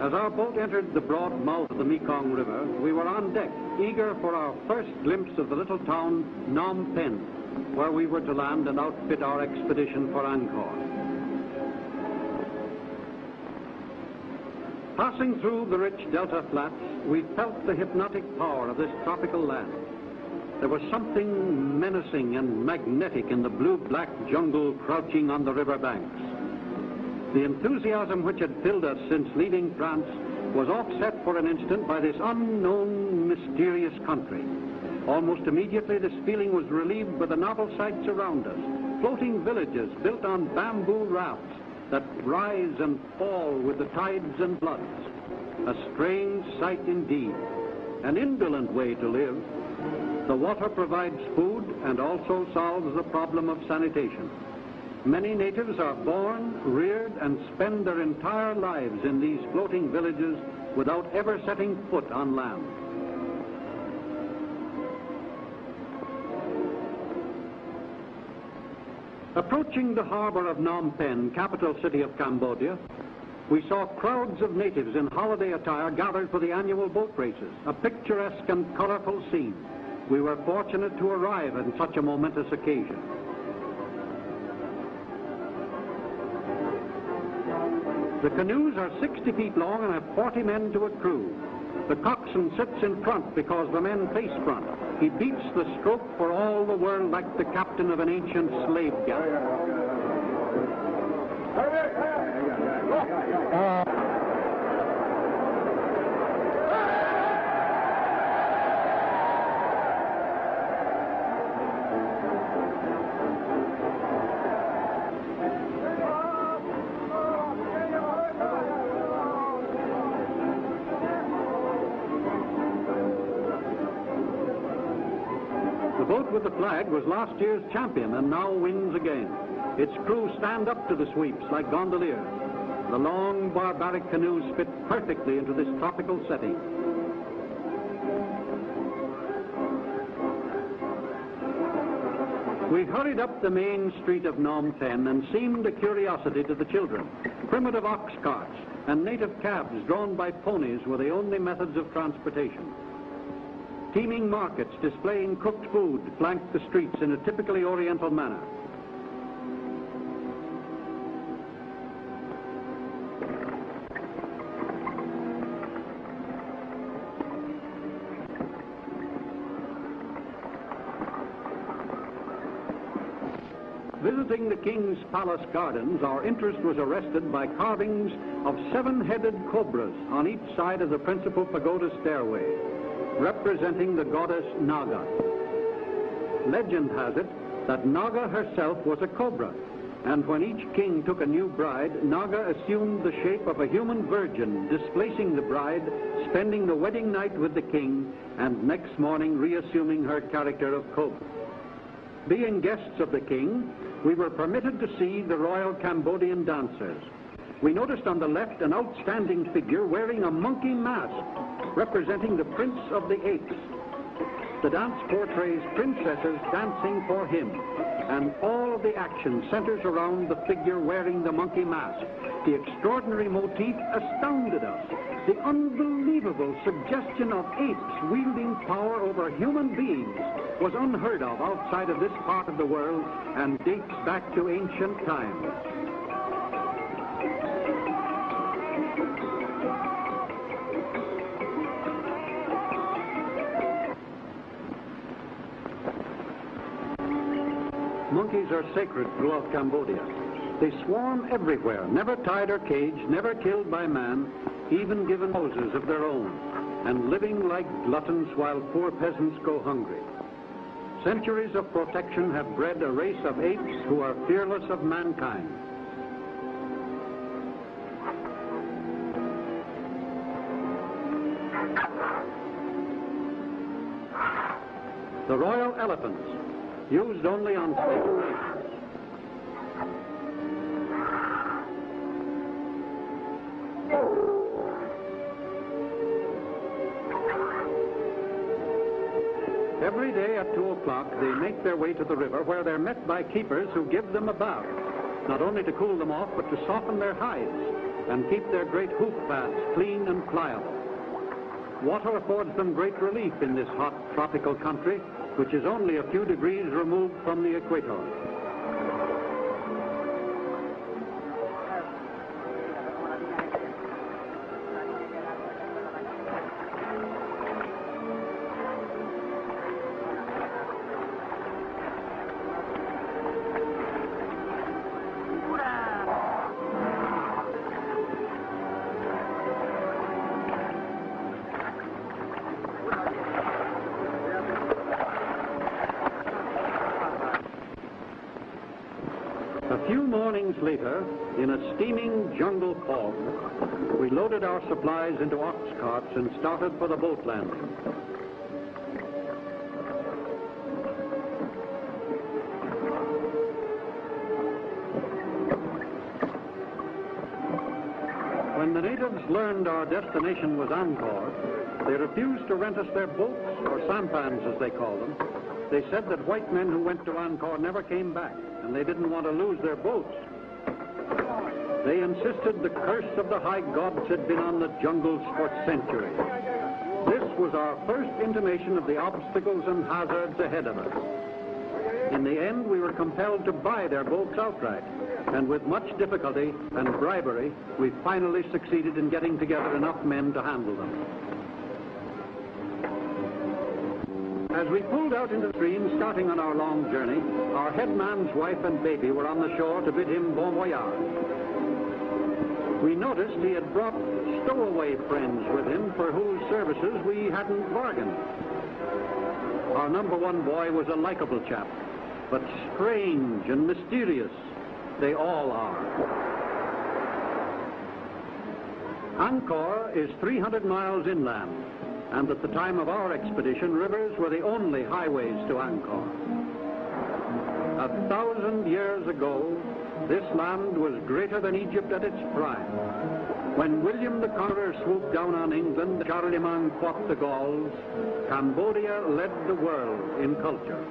As our boat entered the broad mouth of the Mekong River, we were on deck, eager for our first glimpse of the little town Phnom Penh, where we were to land and outfit our expedition for Angkor. Passing through the rich delta flats, we felt the hypnotic power of this tropical land. There was something menacing and magnetic in the blue-black jungle crouching on the river banks. The enthusiasm which had filled us since leaving France was offset for an instant by this unknown, mysterious country. Almost immediately, this feeling was relieved by the novel sights around us. Floating villages built on bamboo rafts that rise and fall with the tides and floods. A strange sight indeed, an indolent way to live. The water provides food and also solves the problem of sanitation. Many natives are born, reared, and spend their entire lives in these floating villages without ever setting foot on land. Approaching the harbor of Phnom Penh, capital city of Cambodia, we saw crowds of natives in holiday attire gathered for the annual boat races, a picturesque and colorful scene. We were fortunate to arrive at such a momentous occasion. The canoes are 60 feet long and have 40 men to a crew. The coxswain sits in front because the men face front. He beats the stroke for all the world like the captain of an ancient slave galley. The boat with the flag was last year's champion and now wins again. Its crew stand up to the sweeps like gondoliers. The long, barbaric canoes fit perfectly into this tropical setting. We hurried up the main street of Phnom Penh and seemed a curiosity to the children. Primitive ox carts and native cabs drawn by ponies were the only methods of transportation. Teeming markets displaying cooked food flanked the streets in a typically Oriental manner. Visiting the King's Palace Gardens, our interest was arrested by carvings of 7-headed cobras on each side of the principal pagoda stairway, representing the goddess Naga. Legend has it that Naga herself was a cobra, and when each king took a new bride, Naga assumed the shape of a human virgin, displacing the bride, spending the wedding night with the king, and next morning reassuming her character of cobra. Being guests of the king, we were permitted to see the royal Cambodian dancers. We noticed on the left an outstanding figure wearing a monkey mask, representing the Prince of the Apes. The dance portrays princesses dancing for him, and all of the action centers around the figure wearing the monkey mask. The extraordinary motif astounded us. The unbelievable suggestion of apes wielding power over human beings was unheard of outside of this part of the world and dates back to ancient times. Monkeys are sacred throughout Cambodia. They swarm everywhere, never tied or caged, never killed by man, even given houses of their own, and living like gluttons while poor peasants go hungry. Centuries of protection have bred a race of apes who are fearless of mankind. The royal elephants, used only on state occasions. Every day at 2 o'clock, they make their way to the river where they're met by keepers who give them a bath, not only to cool them off, but to soften their hides. and keep their great hoof paths clean and pliable. Water affords them great relief in this hot tropical country, which is only a few degrees removed from the equator. A few mornings later, in a steaming jungle fog, we loaded our supplies into ox carts and started for the boat landing. When the natives learned our destination was Angkor, they refused to rent us their boats, or sampans as they call them. They said that white men who went to Angkor never came back, and they didn't want to lose their boats. They insisted the curse of the high gods had been on the jungles for centuries. This was our first intimation of the obstacles and hazards ahead of us. In the end, we were compelled to buy their boats outright, and with much difficulty and bribery, we finally succeeded in getting together enough men to handle them. As we pulled out into the stream, starting on our long journey, our headman's wife and baby were on the shore to bid him bon voyage. We noticed he had brought stowaway friends with him for whose services we hadn't bargained. Our number one boy was a likable chap, but strange and mysterious. They all are. Angkor is 300 miles inland, and at the time of our expedition, rivers were the only highways to Angkor. 1,000 years ago, this land was greater than Egypt at its prime. When William the Conqueror swooped down on England, Charlemagne fought the Gauls, Cambodia led the world in culture.